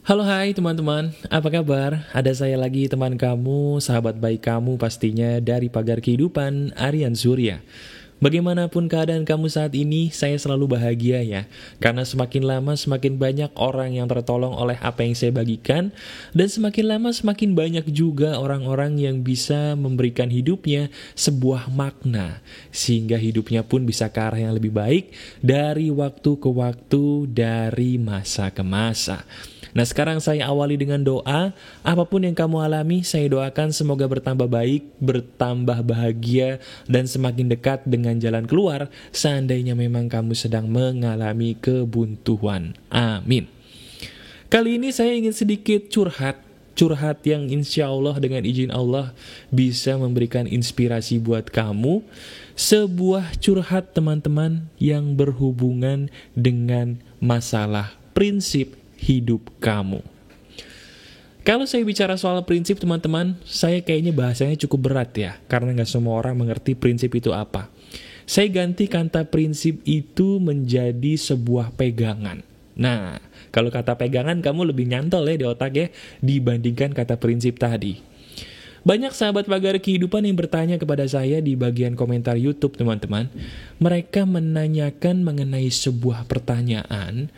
Halo hai teman-teman, apa kabar? Ada saya lagi teman kamu, sahabat baik kamu pastinya dari Pagar Kehidupan, Aryan Surya. Bagaimanapun keadaan kamu saat ini, saya selalu bahagia ya. Karena semakin lama semakin banyak orang yang tertolong oleh apa yang saya bagikan. Dan semakin lama semakin banyak juga orang-orang yang bisa memberikan hidupnya sebuah makna. Sehingga hidupnya pun bisa ke arah yang lebih baik dari waktu ke waktu, dari masa ke masa. Nah sekarang saya awali dengan doa. Apapun yang kamu alami, saya doakan semoga bertambah baik, bertambah bahagia, dan semakin dekat dengan jalan keluar seandainya memang kamu sedang mengalami kebuntuan. Amin. Kali ini saya ingin sedikit curhat yang insya Allah dengan izin Allah bisa memberikan inspirasi buat kamu. Sebuah curhat teman-teman yang berhubungan dengan masalah prinsip hidup kamu. Kalau saya bicara soal prinsip teman-teman, saya kayaknya bahasanya cukup berat ya, karena nggak semua orang mengerti prinsip itu apa. Saya ganti kata prinsip itu menjadi sebuah pegangan. Nah, kalau kata pegangan kamu lebih nyantol ya di otak ya, dibandingkan kata prinsip tadi. Banyak sahabat Pagar Kehidupan yang bertanya kepada saya di bagian komentar YouTube teman-teman. Mereka menanyakan mengenai sebuah pertanyaan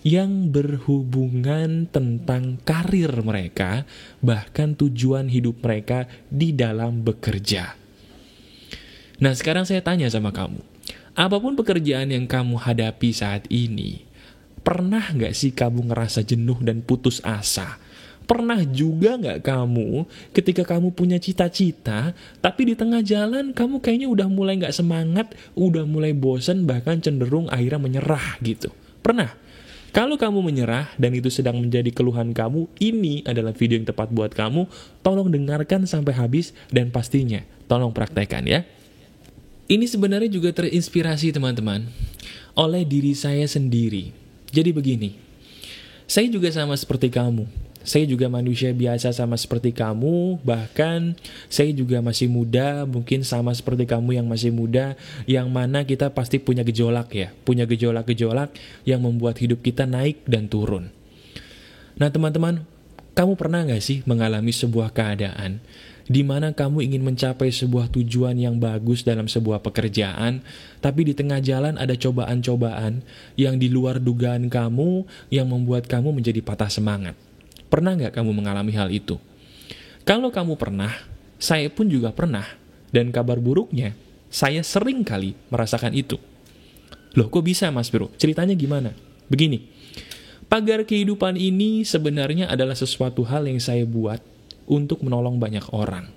yang berhubungan tentang karir mereka, bahkan tujuan hidup mereka di dalam bekerja. Nah sekarang saya tanya sama kamu, apapun pekerjaan yang kamu hadapi saat ini, pernah nggak sih kamu ngerasa jenuh dan putus asa? Pernah juga nggak kamu ketika kamu punya cita-cita, tapi di tengah jalan kamu kayaknya udah mulai nggak semangat, udah mulai bosan, bahkan cenderung akhirnya menyerah gitu? Pernah? Kalau kamu menyerah dan itu sedang menjadi keluhan kamu, ini adalah video yang tepat buat kamu. Tolong dengarkan sampai habis dan pastinya tolong praktekkan ya. Ini sebenarnya juga terinspirasi teman-teman oleh diri saya sendiri. Jadi begini, saya juga sama seperti kamu. Saya juga manusia biasa sama seperti kamu, bahkan saya juga masih muda, mungkin sama seperti kamu yang masih muda, yang mana kita pasti punya gejolak ya, punya gejolak-gejolak yang membuat hidup kita naik dan turun. Nah teman-teman, kamu pernah gak sih mengalami sebuah keadaan di mana kamu ingin mencapai sebuah tujuan yang bagus dalam sebuah pekerjaan, tapi di tengah jalan ada cobaan-cobaan yang di luar dugaan kamu, yang membuat kamu menjadi patah semangat? Pernah nggak kamu mengalami hal itu? Kalau kamu pernah, saya pun juga pernah. Dan kabar buruknya, saya sering kali merasakan itu. Loh kok bisa mas bro? Ceritanya gimana? Begini, Pagar Kehidupan ini sebenarnya adalah sesuatu hal yang saya buat untuk menolong banyak orang.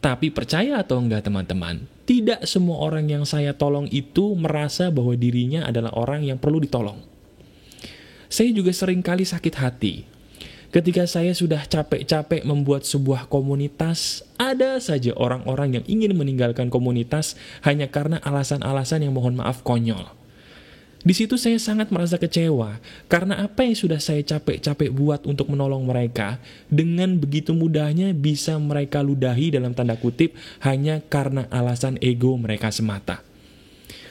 Tapi percaya atau enggak teman-teman, tidak semua orang yang saya tolong itu merasa bahwa dirinya adalah orang yang perlu ditolong. Saya juga sering kali sakit hati ketika saya sudah capek-capek membuat sebuah komunitas, ada saja orang-orang yang ingin meninggalkan komunitas hanya karena alasan-alasan yang mohon maaf konyol. Di situ saya sangat merasa kecewa, karena apa yang sudah saya capek-capek buat untuk menolong mereka, dengan begitu mudahnya bisa mereka ludahi dalam tanda kutip, hanya karena alasan ego mereka semata.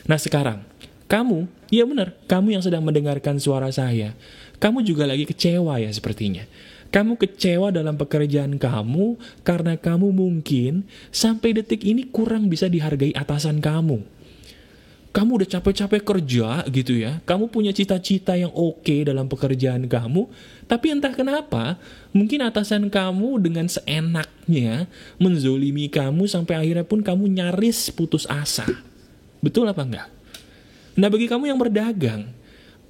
Nah sekarang, kamu, ya benar, kamu yang sedang mendengarkan suara saya, kamu juga lagi kecewa ya sepertinya. Kamu kecewa dalam pekerjaan kamu karena kamu mungkin sampai detik ini kurang bisa dihargai atasan kamu. Kamu udah capek-capek kerja gitu ya, kamu punya cita-cita yang oke dalam pekerjaan kamu, tapi entah kenapa, mungkin atasan kamu dengan seenaknya menzolimi kamu sampai akhirnya pun kamu nyaris putus asa. Betul apa enggak? Nah bagi kamu yang berdagang,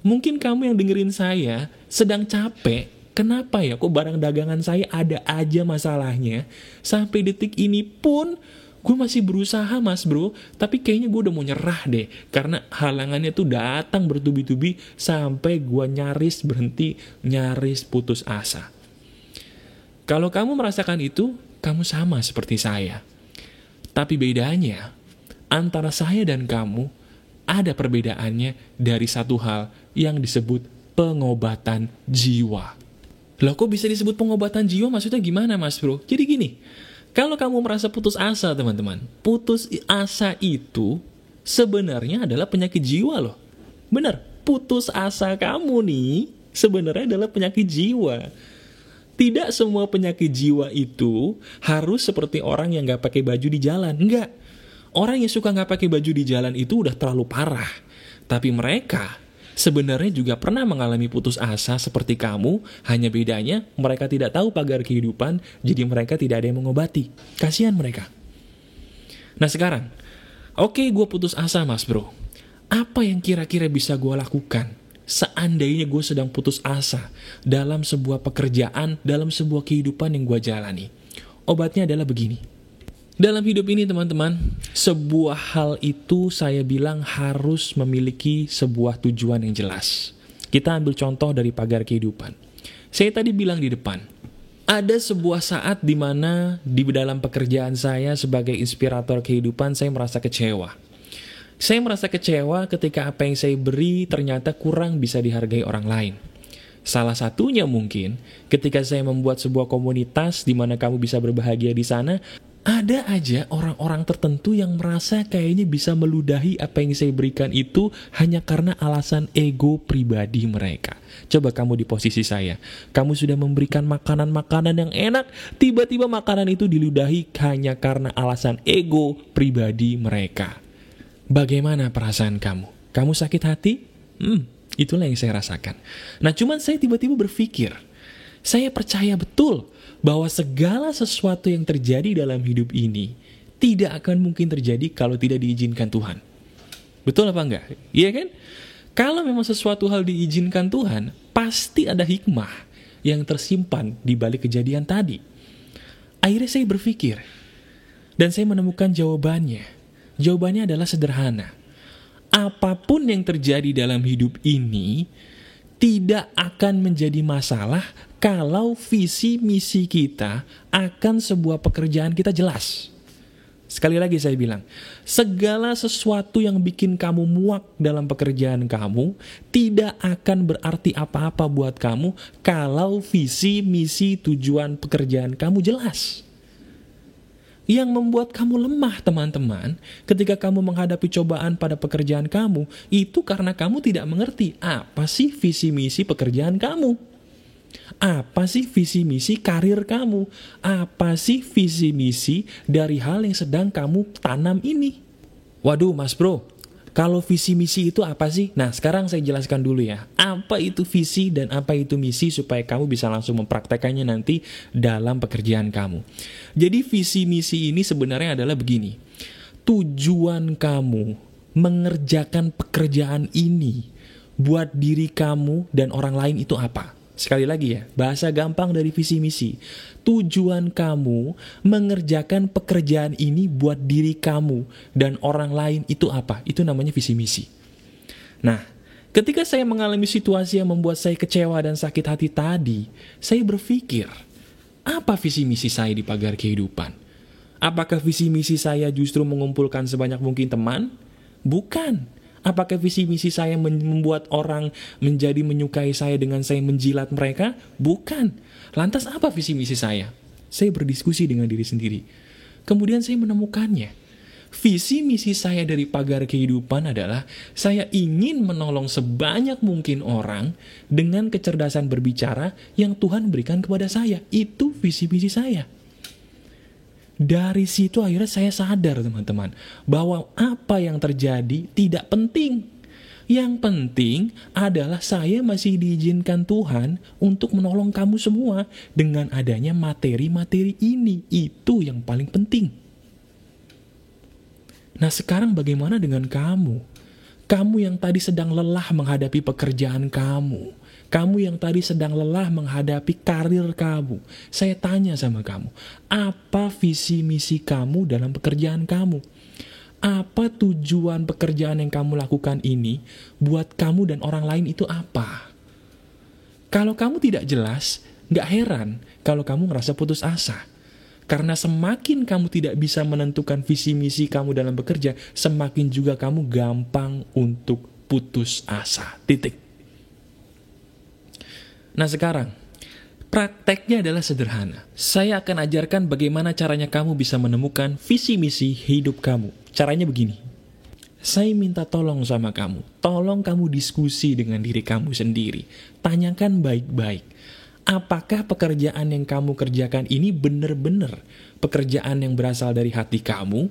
mungkin kamu yang dengerin saya sedang capek. Kenapa ya kok barang dagangan saya ada aja masalahnya? Sampai detik ini pun gue masih berusaha mas bro, tapi kayaknya gue udah mau nyerah deh. Karena halangannya tuh datang bertubi-tubi sampai gue nyaris berhenti, nyaris putus asa. Kalau kamu merasakan itu, kamu sama seperti saya. Tapi bedanya, antara saya dan kamu, ada perbedaannya dari satu hal yang disebut pengobatan jiwa. Loh kok bisa disebut pengobatan jiwa? Maksudnya gimana mas bro? Jadi gini, kalau kamu merasa putus asa teman-teman, putus asa itu sebenarnya adalah penyakit jiwa loh. Benar, putus asa kamu nih sebenarnya adalah penyakit jiwa. Tidak semua penyakit jiwa itu harus seperti orang yang gak pakai baju di jalan. Enggak. Orang yang suka gak pakai baju di jalan itu udah terlalu parah. Tapi mereka sebenarnya juga pernah mengalami putus asa seperti kamu, hanya bedanya mereka tidak tahu pagar kehidupan, jadi mereka tidak ada yang mengobati. Kasihan mereka. Nah sekarang, oke, gue putus asa mas bro. Apa yang kira-kira bisa gue lakukan seandainya gue sedang putus asa dalam sebuah pekerjaan, dalam sebuah kehidupan yang gue jalani? Obatnya adalah begini. Dalam hidup ini teman-teman, sebuah hal itu saya bilang harus memiliki sebuah tujuan yang jelas. Kita ambil contoh dari pagar kehidupan. Saya tadi bilang di depan, ada sebuah saat di mana di dalam pekerjaan saya sebagai inspirator kehidupan saya merasa kecewa. Saya merasa kecewa ketika apa yang saya beri ternyata kurang bisa dihargai orang lain. Salah satunya mungkin ketika saya membuat sebuah komunitas di mana kamu bisa berbahagia di sana, ada aja orang-orang tertentu yang merasa kayaknya bisa meludahi apa yang saya berikan itu hanya karena alasan ego pribadi mereka. Coba kamu di posisi saya. Kamu sudah memberikan makanan-makanan yang enak, tiba-tiba makanan itu diludahi hanya karena alasan ego pribadi mereka. Bagaimana perasaan kamu? Kamu sakit hati? Itulah yang saya rasakan. Nah, cuman saya tiba-tiba berpikir, saya percaya betul bahwa segala sesuatu yang terjadi dalam hidup ini tidak akan mungkin terjadi kalau tidak diizinkan Tuhan. Betul apa enggak? Iya kan? Kalau memang sesuatu hal diizinkan Tuhan, pasti ada hikmah yang tersimpan di balik kejadian tadi. Akhirnya saya berpikir, dan saya menemukan jawabannya. Jawabannya adalah sederhana. Apapun yang terjadi dalam hidup ini tidak akan menjadi masalah kalau visi misi kita akan sebuah pekerjaan kita jelas. Sekali lagi saya bilang, segala sesuatu yang bikin kamu muak dalam pekerjaan kamu tidak akan berarti apa-apa buat kamu kalau visi misi tujuan pekerjaan kamu jelas. Yang membuat kamu lemah teman-teman ketika kamu menghadapi cobaan pada pekerjaan kamu itu karena kamu tidak mengerti apa sih visi misi pekerjaan kamu. Apa sih visi misi karir kamu? Apa sih visi misi dari hal yang sedang kamu tanam ini? Waduh mas bro, kalau visi misi itu apa sih? Nah sekarang saya jelaskan dulu ya. Apa itu visi dan apa itu misi supaya kamu bisa langsung mempraktekannya nanti dalam pekerjaan kamu. Jadi visi misi ini sebenarnya adalah begini. Tujuan kamu mengerjakan pekerjaan ini buat diri kamu dan orang lain itu apa? Sekali lagi ya, bahasa gampang dari visi misi. Tujuan kamu mengerjakan pekerjaan ini buat diri kamu dan orang lain itu apa? Itu namanya visi misi. Nah, ketika saya mengalami situasi yang membuat saya kecewa dan sakit hati tadi, saya berpikir, apa visi misi saya di pagar kehidupan? Apakah visi misi saya justru mengumpulkan sebanyak mungkin teman? Bukan. Apakah visi misi saya membuat orang menjadi menyukai saya dengan saya menjilat mereka? Bukan. Lantas apa visi misi saya? Saya berdiskusi dengan diri sendiri. Kemudian saya menemukannya. Visi misi saya dari pagar kehidupan adalah saya ingin menolong sebanyak mungkin orang dengan kecerdasan berbicara yang Tuhan berikan kepada saya. Itu visi misi saya. Dari situ akhirnya saya sadar teman-teman bahwa apa yang terjadi tidak penting. Yang penting adalah saya masih diizinkan Tuhan untuk menolong kamu semua dengan adanya materi-materi ini. Itu yang paling penting. Nah sekarang bagaimana dengan kamu? Kamu yang tadi sedang lelah menghadapi pekerjaan kamu. Kamu yang tadi sedang lelah menghadapi karir kamu. Saya tanya sama kamu, apa visi misi kamu dalam pekerjaan kamu? Apa tujuan pekerjaan yang kamu lakukan ini buat kamu dan orang lain itu apa? Kalau kamu tidak jelas, gak heran kalau kamu ngerasa putus asa. Karena semakin kamu tidak bisa menentukan visi misi kamu dalam bekerja, semakin juga kamu gampang untuk putus asa. Titik. Nah sekarang, prakteknya adalah sederhana. Saya akan ajarkan bagaimana caranya kamu bisa menemukan visi misi hidup kamu. Caranya begini. Saya minta tolong sama kamu. Tolong kamu diskusi dengan diri kamu sendiri. Tanyakan baik-baik. Apakah pekerjaan yang kamu kerjakan ini benar-benar pekerjaan yang berasal dari hati kamu?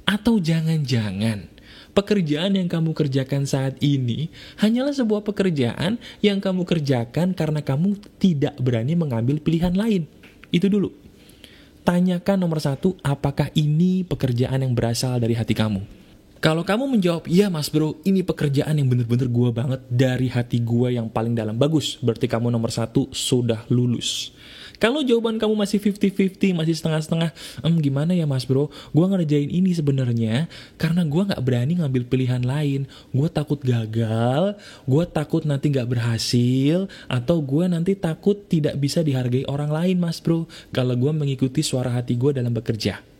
Atau jangan-jangan pekerjaan yang kamu kerjakan saat ini hanyalah sebuah pekerjaan yang kamu kerjakan karena kamu tidak berani mengambil pilihan lain? Itu dulu. Tanyakan nomor satu, apakah ini pekerjaan yang berasal dari hati kamu? Kalau kamu menjawab, iya mas bro, ini pekerjaan yang bener-bener gue banget dari hati gue yang paling dalam, bagus. Berarti kamu nomor satu sudah lulus. Kalau jawaban kamu masih 50-50, masih setengah-setengah, gimana ya mas bro, gue ngerjain ini sebenarnya karena gue gak berani ngambil pilihan lain. Gue takut gagal, gue takut nanti gak berhasil, atau gue nanti takut tidak bisa dihargai orang lain mas bro, kalau gue mengikuti suara hati gue dalam bekerja.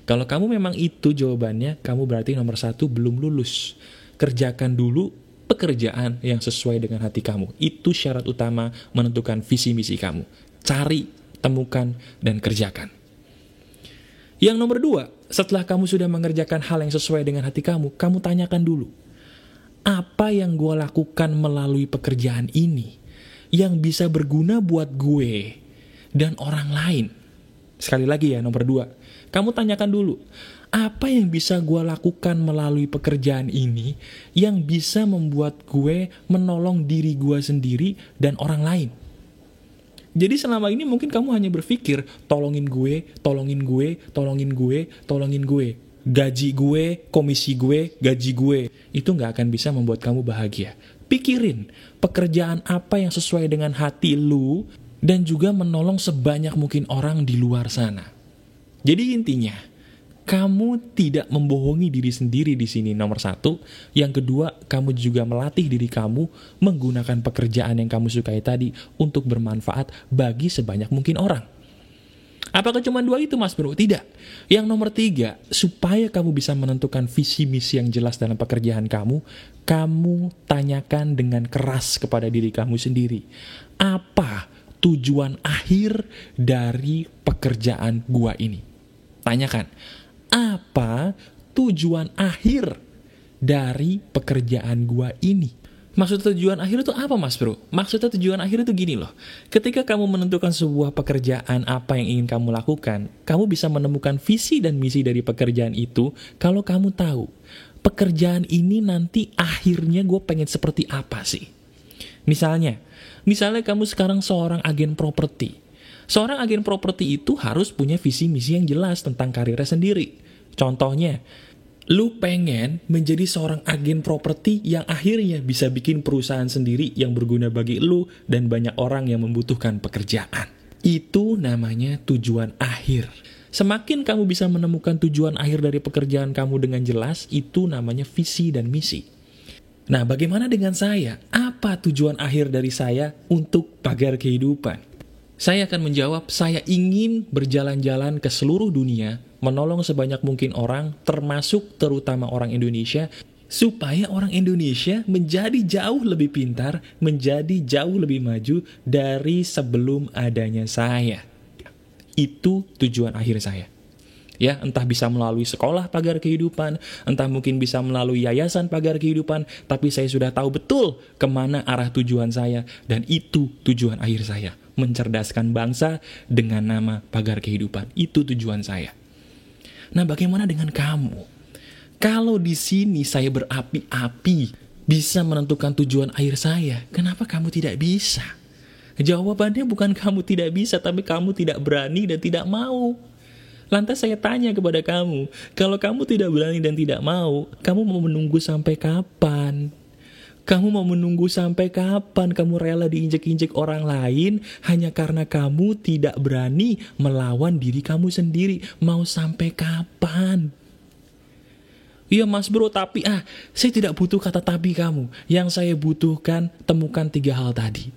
Kalau kamu memang itu jawabannya, kamu berarti nomor satu belum lulus. Kerjakan dulu pekerjaan yang sesuai dengan hati kamu. Itu syarat utama menentukan visi misi kamu. Cari, temukan, dan kerjakan. Yang nomor dua, setelah kamu sudah mengerjakan hal yang sesuai dengan hati kamu, kamu tanyakan dulu, apa yang gue lakukan melalui pekerjaan ini yang bisa berguna buat gue dan orang lain? Sekali lagi ya, nomor dua, kamu tanyakan dulu, apa yang bisa gue lakukan melalui pekerjaan ini yang bisa membuat gue menolong diri gue sendiri dan orang lain? Jadi selama ini mungkin kamu hanya berpikir, tolongin gue, tolongin gue, tolongin gue, tolongin gue. Gaji gue, komisi gue, gaji gue. Itu gak akan bisa membuat kamu bahagia. Pikirin, pekerjaan apa yang sesuai dengan hati lu, dan juga menolong sebanyak mungkin orang di luar sana. Jadi intinya, kamu tidak membohongi diri sendiri di sini, nomor satu. Yang kedua, kamu juga melatih diri kamu menggunakan pekerjaan yang kamu sukai tadi untuk bermanfaat bagi sebanyak mungkin orang. Apakah cuma dua itu mas bro? Tidak. Yang nomor tiga, supaya kamu bisa menentukan visi misi yang jelas dalam pekerjaan kamu, kamu tanyakan dengan keras kepada diri kamu sendiri. Apa tujuan akhir dari pekerjaan gua ini? Tanyakan. Apa tujuan akhir dari pekerjaan gua ini? Maksud tujuan akhir itu apa mas bro? Maksudnya tujuan akhir itu gini loh. Ketika kamu menentukan sebuah pekerjaan apa yang ingin kamu lakukan, kamu bisa menemukan visi dan misi dari pekerjaan itu kalau kamu tahu pekerjaan ini nanti akhirnya gue pengen seperti apa sih. Misalnya kamu sekarang seorang agen properti. Seorang agen properti itu harus punya visi misi yang jelas tentang karirnya sendiri. Contohnya, lu pengen menjadi seorang agen properti yang akhirnya bisa bikin perusahaan sendiri yang berguna bagi lu dan banyak orang yang membutuhkan pekerjaan. Itu namanya tujuan akhir. Semakin kamu bisa menemukan tujuan akhir dari pekerjaan kamu dengan jelas, itu namanya visi dan misi. Nah, bagaimana dengan saya? Apa tujuan akhir dari saya untuk pagar kehidupan? Saya akan menjawab, saya ingin berjalan-jalan ke seluruh dunia, menolong sebanyak mungkin orang, termasuk terutama orang Indonesia, supaya orang Indonesia menjadi jauh lebih pintar, menjadi jauh lebih maju dari sebelum adanya saya. Itu tujuan akhir saya. Ya, entah bisa melalui sekolah pagar kehidupan, entah mungkin bisa melalui yayasan pagar kehidupan, tapi saya sudah tahu betul kemana arah tujuan saya, dan itu tujuan akhir saya. Mencerdaskan bangsa dengan nama pagar kehidupan. Itu tujuan saya. Nah, bagaimana dengan kamu? Kalau di sini saya berapi-api bisa menentukan tujuan akhir saya, kenapa kamu tidak bisa? Jawabannya bukan kamu tidak bisa, tapi kamu tidak berani dan tidak mau. Lantas saya tanya kepada kamu, kalau kamu tidak berani dan tidak mau, kamu mau menunggu sampai kapan? Kamu mau menunggu sampai kapan kamu rela diinjek-injek orang lain hanya karena kamu tidak berani melawan diri kamu sendiri? Mau sampai kapan? Iya mas bro, tapi saya tidak butuh kata tapi kamu. Yang saya butuhkan, temukan 3 hal tadi.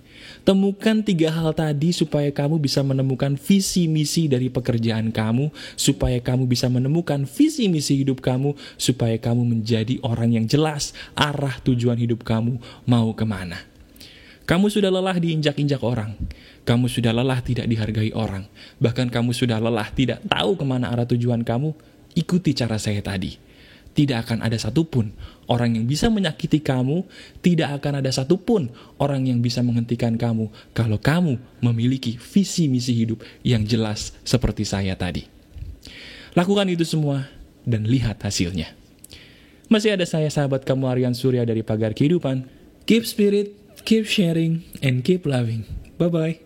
Temukan 3 hal tadi supaya kamu bisa menemukan visi misi dari pekerjaan kamu, supaya kamu bisa menemukan visi misi hidup kamu, supaya kamu menjadi orang yang jelas arah tujuan hidup kamu mau kemana. Kamu sudah lelah diinjak-injak orang. Kamu sudah lelah tidak dihargai orang. Bahkan kamu sudah lelah tidak tahu kemana arah tujuan kamu. Ikuti cara saya tadi. tidak akan ada satupun orang yang bisa menyakiti kamu, tidak akan ada satupun orang yang bisa menghentikan kamu kalau kamu memiliki visi misi hidup yang jelas seperti saya tadi. Lakukan itu semua dan lihat hasilnya. Masih ada saya, sahabat kamu Aryan Surya dari Pagar Kehidupan. Keep spirit, keep sharing, and keep loving. Bye-bye.